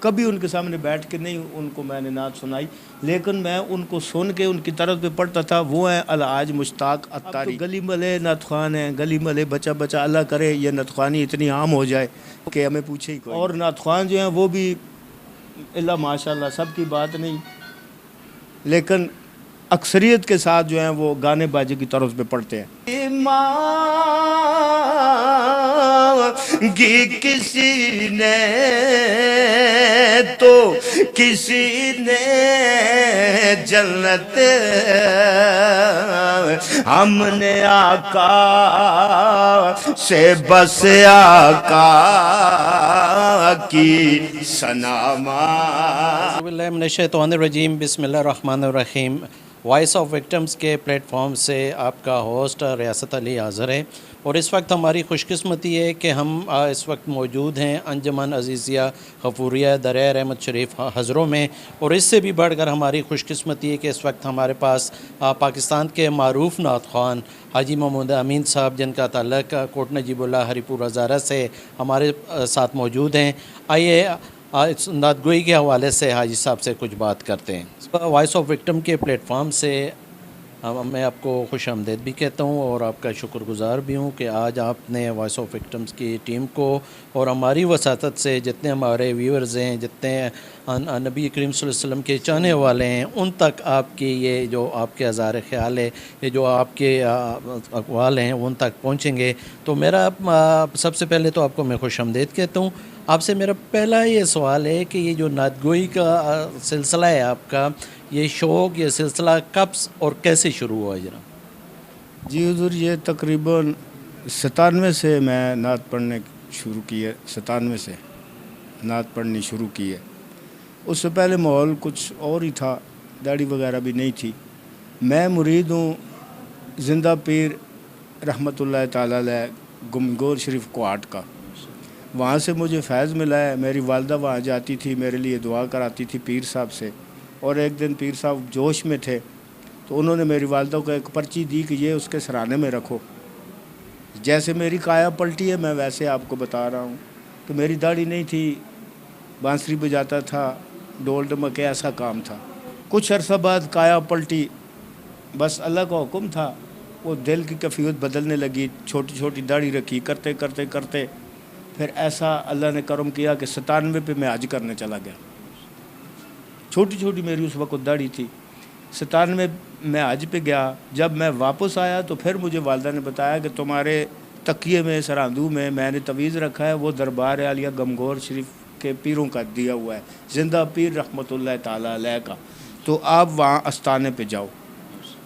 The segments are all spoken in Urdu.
کبھی ان کے سامنے بیٹھ کے نہیں ان کو میں نے نعت سنائی، لیکن میں ان کو سن کے ان کی طرز پہ پڑھتا تھا. وہ ہیں الحاج مشتاق عطاری. گلی ملے نعت خوان ہیں، گلی ملے بچہ بچہ، اللہ کرے یہ نعت خوانی اتنی عام ہو جائے کہ ہمیں پوچھے ہی کوئی. اور نعت خوان جو ہیں وہ بھی اللہ ماشاء اللہ سب کی بات نہیں، لیکن اکثریت کے ساتھ جو ہیں وہ گانے باجے کی طرز پہ پڑھتے ہیں. گی کسی نے تو کسی نے جنت، ہم نے آقا سے بس آقا کی ثنا اعوذ باللہ من الشیطان الرجیم، بسم اللہ الرحمن الرحیم. وائس آف وکٹمز کے پلیٹ فارم سے آپ کا ہوسٹ ریاست علی حاضر ہے، اور اس وقت ہماری خوش قسمتی ہے کہ ہم اس وقت موجود ہیں انجمن عزیزیہ غفوریہ دریا رحمت شریف ہزروں میں، اور اس سے بھی بڑھ کر ہماری خوش قسمتی ہے کہ اس وقت ہمارے پاس پاکستان کے معروف نعت خوان حاجی محمد امین صاحب، جن کا تعلق کوٹ نجیب اللہ ہری پور ہزارہ سے، ہمارے ساتھ موجود ہیں. آئیے نعت گوئی کے حوالے سے حاجی صاحب سے کچھ بات کرتے ہیں. وائس آف وکٹم کے پلیٹ فارم سے میں آپ کو خوش آمدید بھی کہتا ہوں اور آپ کا شکر گزار بھی ہوں کہ آج آپ نے وائس آف وکٹمز کی ٹیم کو اور ہماری وساطت سے جتنے ہمارے ویورز ہیں، جتنے نبی کریم صلی اللہ علیہ وسلم کے چاہنے والے ہیں، ان تک آپ کی یہ جو آپ کے اظہار خیال ہے، یہ جو آپ کے اقوال ہیں ان تک پہنچیں گے. تو میرا سب سے پہلے تو آپ کو میں خوش آمدید کہتا ہوں. آپ سے میرا پہلا یہ سوال ہے کہ یہ جو نعت گوئی کا سلسلہ ہے آپ کا، یہ شوق، یہ سلسلہ کب اور کیسے شروع ہوا جناب؟ جی حضور، یہ تقریباً 97 سے میں نعت پڑھنے شروع کی ہے. 97 سے نعت پڑھنی شروع کی ہے. اس سے پہلے ماحول کچھ اور ہی تھا، داڑھی وغیرہ بھی نہیں تھی. میں مرید ہوں زندہ پیر رحمۃ اللہ تعالیٰ علیہ گمگور شریف کوہاٹ کا. وہاں سے مجھے فیض ملا ہے. میری والدہ وہاں جاتی تھی، میرے لیے دعا کراتی تھی پیر صاحب سے. اور ایک دن پیر صاحب جوش میں تھے تو انہوں نے میری والدہ کو ایک پرچی دی کہ یہ اس کے سرانے میں رکھو. جیسے میری کایا پلٹی ہے میں ویسے آپ کو بتا رہا ہوں کہ میری داڑھی نہیں تھی، بانسری بجاتا تھا، ڈول ڈمکے، ایسا کام تھا. کچھ عرصہ بعد کایا پلٹی، بس اللہ کا حکم تھا. وہ دل کی کیفیت بدلنے لگی، چھوٹی چھوٹی داڑھی رکھی، کرتے کرتے کرتے پھر ایسا اللہ نے کرم کیا کہ 97 پہ میں حج کرنے چلا گیا. چھوٹی چھوٹی میری اس وقت داڑھی تھی. 97 میں حج پہ گیا. جب میں واپس آیا تو پھر مجھے والدہ نے بتایا کہ تمہارے تکیے میں سراندو میں نے تویز رکھا ہے، وہ دربار عالیہ گمگور شریف کے پیروں کا دیا ہوا ہے، زندہ پیر رحمۃ اللہ تعالیٰ علیہ کا. تو آپ وہاں استانے پہ جاؤ.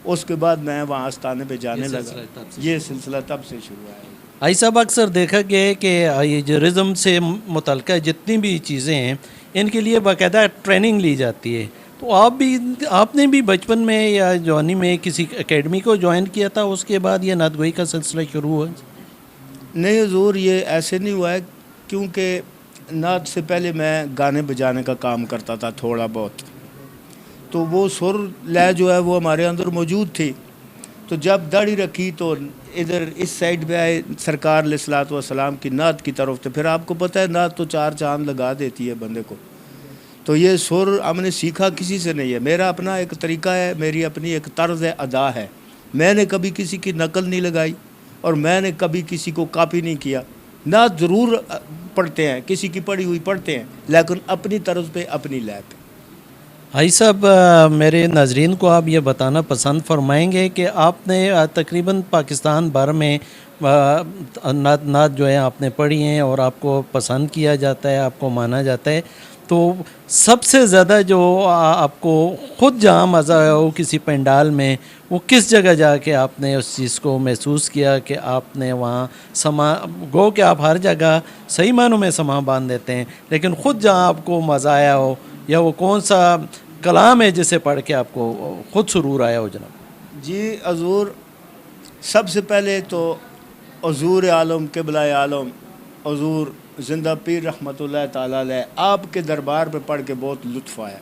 اس کے بعد میں وہاں استانے پہ جانے لگا. یہ سلسلہ تب سے شروع ہوا ہے. آئی صاحب، اکثر دیکھا گیا ہے کہ یہ جو رزم سے متعلقہ جتنی بھی چیزیں ہیں ان کے لیے باقاعدہ ٹریننگ لی جاتی ہے. تو آپ نے بھی بچپن میں یا جوانی میں کسی اکیڈمی کو جوائن کیا تھا، اس کے بعد یہ نعت گوئی کا سلسلہ شروع ہوا؟ نہیں حضور، یہ ایسے نہیں ہوا ہے، کیونکہ نعت سے پہلے میں گانے بجانے کا کام کرتا تھا تھوڑا بہت. تو وہ سر لے جو ہے وہ ہمارے اندر موجود تھی. تو جب داڑھی رکھی تو ادھر اس سائڈ پہ آئے سرکار علیہ الصلوۃ والسلام کی نعت کی طرف. تو پھر آپ کو پتہ ہے نعت تو 4 چاند لگا دیتی ہے بندے کو. تو یہ سر ہم نے سیکھا کسی سے نہیں ہے. میرا اپنا ایک طریقہ ہے، میری اپنی ایک طرز ادا ہے. میں نے کبھی کسی کی نقل نہیں لگائی اور میں نے کبھی کسی کو کاپی نہیں کیا. نعت ضرور پڑھتے ہیں، کسی کی پڑھی ہوئی پڑھتے ہیں، لیکن اپنی طرز پہ، اپنی لے پہ. بھائی صاحب، میرے ناظرین کو آپ یہ بتانا پسند فرمائیں گے کہ آپ نے تقریباً پاکستان بھر میں نعت جو ہے آپ نے پڑھی ہیں اور آپ کو پسند کیا جاتا ہے، آپ کو مانا جاتا ہے. تو سب سے زیادہ جو آپ کو خود جہاں مزہ آیا ہو کسی پنڈال میں، وہ کس جگہ جا کے آپ نے اس چیز کو محسوس کیا کہ آپ نے وہاں سما گو کہ آپ ہر جگہ صحیح معنوں میں سما باندھ دیتے ہیں، لیکن خود جہاں آپ کو مزہ آیا ہو، یا وہ کون سا کلام ہے جسے پڑھ کے آپ کو خود سرور آیا ہو جناب؟ جی حضور، سب سے پہلے تو حضور عالم قبلہ عالم حضور زندہ پیر رحمۃ اللہ تعالیٰ علیہ آپ کے دربار پہ پڑھ کے بہت لطف آیا.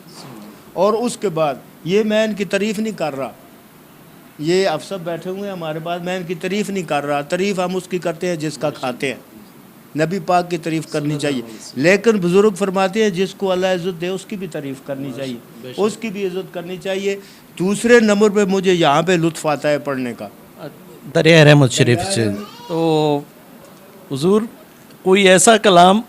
اور اس کے بعد یہ میں ان کی تعریف نہیں کر رہا، یہ آپ سب بیٹھے ہوئے ہیں ہمارے پاس، میں ان کی تعریف نہیں کر رہا. تعریف ہم اس کی کرتے ہیں جس کا کھاتے ہیں. نبی پاک کی تعریف کرنی چاہیے، لیکن بزرگ فرماتے ہیں جس کو اللہ عزت دے اس کی بھی تعریف کرنی چاہیے، اس کی بھی عزت کرنی چاہیے۔ دوسرے نمبر پہ مجھے یہاں پہ لطف آتا ہے پڑھنے کا، دریا رحمت شریف سے۔ تو حضور کوئی ایسا کلام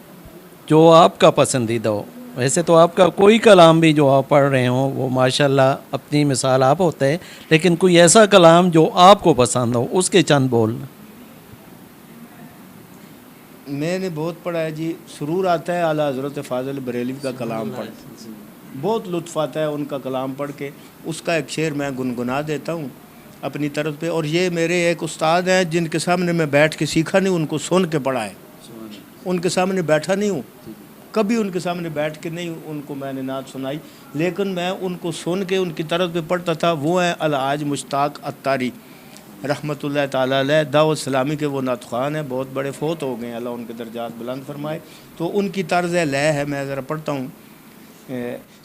جو آپ کا پسندیدہ ہو؟ ویسے تو آپ کا کوئی کلام بھی جو آپ پڑھ رہے ہوں وہ ماشاءاللہ اپنی مثال آپ ہوتے ہیں، لیکن کوئی ایسا کلام جو آپ کو پسند ہو اس کے چند بول۔ میں نے بہت پڑھا ہے جی، سرور آتا ہے اعلیٰ حضرت فاضل بریلوی کا کلام پڑھ، بہت لطف آتا ہے ان کا کلام پڑھ کے، اس کا ایک شعر میں گنگنا دیتا ہوں اپنی طرف پہ، اور یہ میرے ایک استاد ہیں جن کے سامنے میں بیٹھ کے سیکھا نہیں، ان کو سن کے پڑھا ہے، ان کے سامنے بیٹھا نہیں ہوں، کبھی ان کے سامنے بیٹھ کے نہیں ان کو میں نے نعت سنائی، لیکن میں ان کو سن کے ان کی طرف پہ پڑھتا تھا۔ وہ ہیں الحاج مشتاق عطاری رحمۃ اللہ تعالیٰ علیہ، دعوت اسلامی کے وہ نعت خوان ہیں، بہت بڑے، فوت ہو گئے، اللہ ان کے درجات بلند فرمائے۔ تو ان کی طرز لے ہے، میں ذرا پڑھتا ہوں۔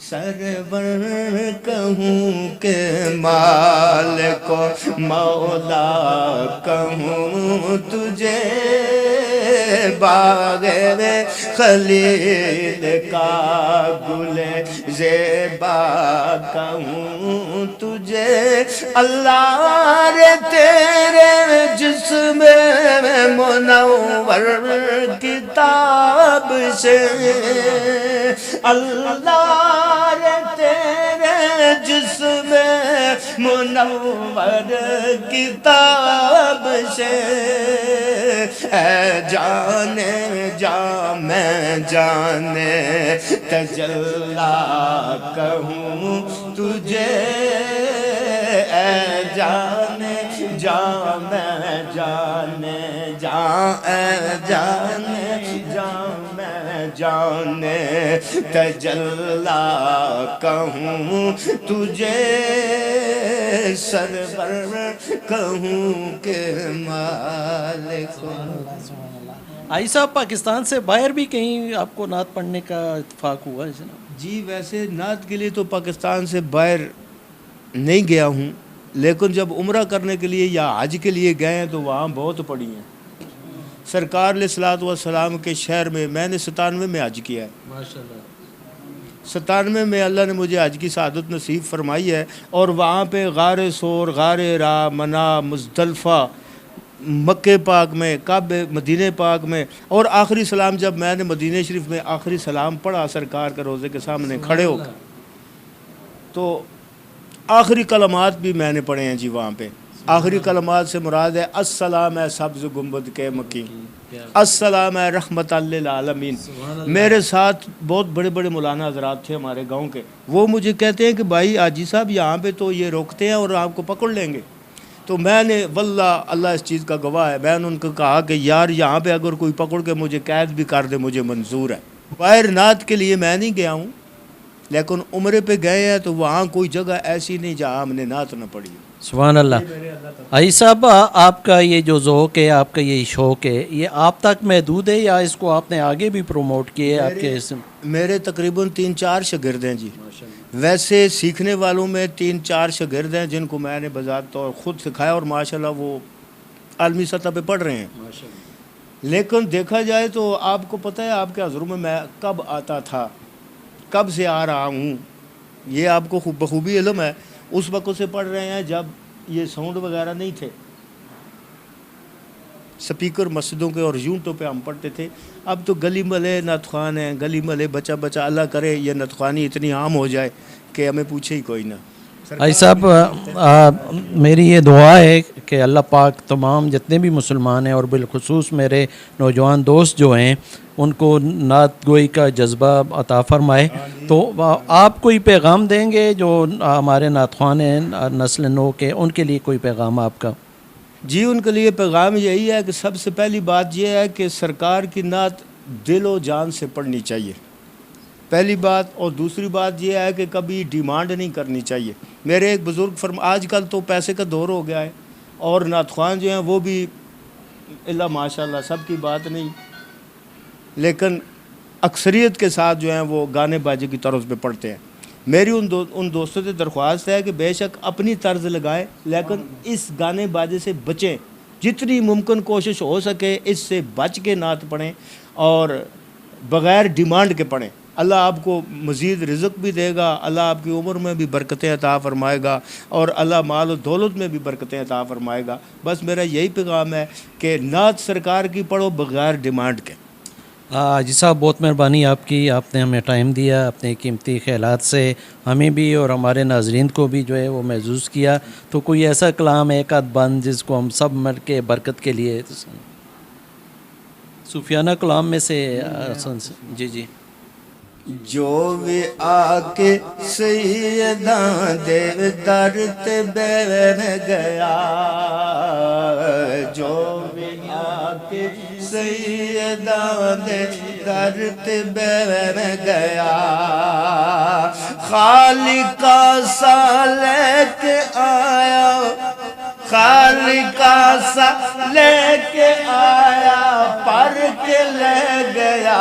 سرور کہوں کہ مالک و مولا کہوں تجھے، باغ خلیل کا گل زیبا کہوں تجھے، اللہ رے تیرے جسم منور کتاب سے، اللہ رے تیرے جسم منور کتاب سے، اے جانے جا میں جانے تجلا کہوں تجھے، اے جانے جا میں جانے جا، اے جانے جا میں جانے تجلا کہوں تجھے، سرور کہوں کہ مالک۔ آئی صاحب پاکستان سے باہر بھی کہیں آپ کو نعت پڑھنے کا اتفاق ہوا ہے جناب؟ جی ویسے نعت کے لیے تو پاکستان سے باہر نہیں گیا ہوں، لیکن جب عمرہ کرنے کے لیے یا حج کے لیے گئے ہیں تو وہاں بہت پڑھی ہیں۔ سرکار علیہ الصلوۃ والسلام کے شہر میں نے 97 میں حج کیا ہے، ماشاءاللہ 97 میں اللہ نے مجھے حج کی سعادت نصیب فرمائی ہے، اور وہاں پہ غار سور، غار را، منا، مزدلفہ، مکہ پاک میں، کعبہ مدینہ پاک میں، اور آخری سلام جب میں نے مدینہ شریف میں آخری سلام پڑھا سرکار کے روضے کے سامنے کھڑے ہو کر، تو آخری کلمات بھی میں نے پڑھے ہیں جی وہاں پہ۔ آخری کلمات سے مراد ہے السلام ہے سبز گنبد کے مکی، السلام ہے رحمت للعالمین۔ میرے ساتھ بہت بڑے بڑے مولانا حضرات تھے ہمارے گاؤں کے، وہ مجھے کہتے ہیں کہ بھائی حاجی صاحب یہاں پہ تو یہ روکتے ہیں اور آپ کو پکڑ لیں گے، تو میں نے واللہ اللہ اس چیز کا گواہ ہے، میں نے ان کو کہا کہ یار یہاں پہ اگر کوئی پکڑ کے مجھے قید بھی کر دے مجھے منظور ہے۔ باہر نعت کے لیے میں نہیں گیا ہوں، لیکن عمرے پہ گئے ہیں تو وہاں کوئی جگہ ایسی نہیں جہاں ہم نے نعت نہ پڑھی۔ سبحان اللہ۔ آئی صاحب آپ کا یہ جو ذوق ہے، آپ کا یہ شوق ہے، یہ آپ تک محدود ہے یا اس کو آپ نے آگے بھی پروموٹ کیے آپ کے اسم؟ میرے تقریباً 3-4 شاگرد ہیں جی، ویسے سیکھنے والوں میں 3-4 شاگرد ہیں جن کو میں نے بذات طور خود سکھایا، اور ماشاءاللہ وہ عالمی سطح پہ پڑھ رہے ہیں۔ لیکن دیکھا جائے تو آپ کو پتہ ہے آپ کے حضور میں کب آتا تھا، کب سے آ رہا ہوں، یہ آپ کو بخوبی علم ہے۔ اس وقت سے پڑھ رہے ہیں جب یہ ساؤنڈ وغیرہ نہیں تھے، سپیکر مسجدوں کے اور یونٹوں پہ ہم پڑھتے تھے۔ اب تو گلی ملے نعت خوان ہیں، گلی ملے بچہ بچہ، اللہ کرے یہ نعت خوانی اتنی عام ہو جائے کہ ہمیں پوچھے ہی کوئی نہ۔ بھائی صاحب میری یہ دعا ہے کہ اللہ پاک تمام جتنے بھی مسلمان ہیں اور بالخصوص میرے نوجوان دوست جو ہیں ان کو نعت گوئی کا جذبہ عطا فرمائے۔ تو آپ کوئی پیغام دیں گے جو ہمارے نعت خوان ہیں نسل نو کے، ان کے لیے کوئی پیغام آپ کا؟ جی ان کے لیے پیغام یہی ہے کہ سب سے پہلی بات یہ ہے کہ سرکار کی نعت دل و جان سے پڑھنی چاہیے، پہلی بات، اور دوسری بات یہ ہے کہ کبھی ڈیمانڈ نہیں کرنی چاہیے۔ میرے ایک بزرگ آج کل تو پیسے کا دور ہو گیا ہے، اور نعت خوان جو ہیں وہ بھی اللہ ماشاء اللہ سب کی بات نہیں، لیکن اکثریت کے ساتھ جو ہیں وہ گانے باجے کی طرز پہ پڑھتے ہیں۔ میری ان دوستوں سے درخواست ہے کہ بے شک اپنی طرز لگائیں، لیکن اس گانے باجے سے بچیں جتنی ممکن کوشش ہو سکے اس سے بچ کے نعت پڑھیں اور بغیر ڈیمانڈ کے پڑھیں. اللہ آپ کو مزید رزق بھی دے گا, اللہ آپ کی عمر میں بھی برکتیں عطا فرمائے گا, اور اللہ مال و دولت میں بھی برکتیں عطا فرمائے گا. بس میرا یہی پیغام ہے کہ نعت سرکار کی پڑھو بغیر ڈیمانڈ کے. جی صاحب بہت مہربانی آپ کی, آپ نے ہمیں ٹائم دیا, اپنے قیمتی خیالات سے ہمیں بھی اور ہمارے ناظرین کو بھی جو ہے وہ محظوظ کیا. تو کوئی ایسا کلام ایک آدھ بند جس کو ہم سب مل کے برکت کے لیے صوفیانہ کلام میں سے جی جی. جو بھی آ کے سیداں دے در تے بیٹھ گیا, جو بھی آ کے سیداں دے در تے بیٹھ گیا, خالقہ سا لے کے آیا, خالقہ سا لے کے آیا, پر کے لے گیا.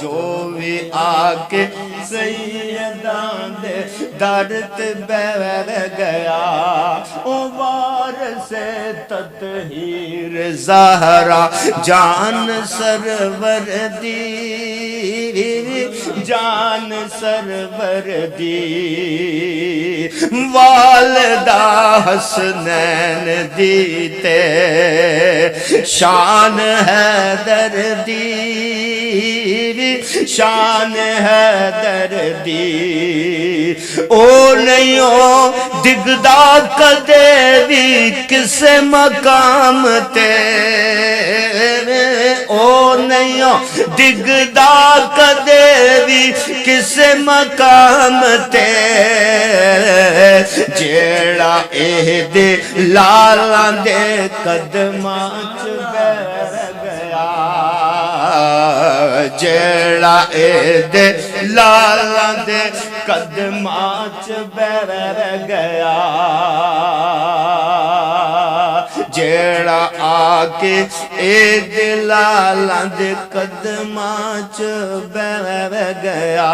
جو بھی آ کے سیداں دے در تے بیٹھ گیا, او وارث تطہیر زہرا جان سرور دی, جان سرور دی, والدہ حسنین دی تے شان حیدر دی, شان حیدر دی. او نہیں ہو دگدا کدے بھی کسے مقام تے, او نہیں ہو دگدا کدے بھی کسے مقام تے, جیڑا اے دے لالاں دے قدماں چ بیٹھ گیا, جیڑا اے دے لالاں دے قدماں چ بیٹھ گیا, جیڑا آ کے اے دے لالاں دے قدماں چ بیٹھ گیا.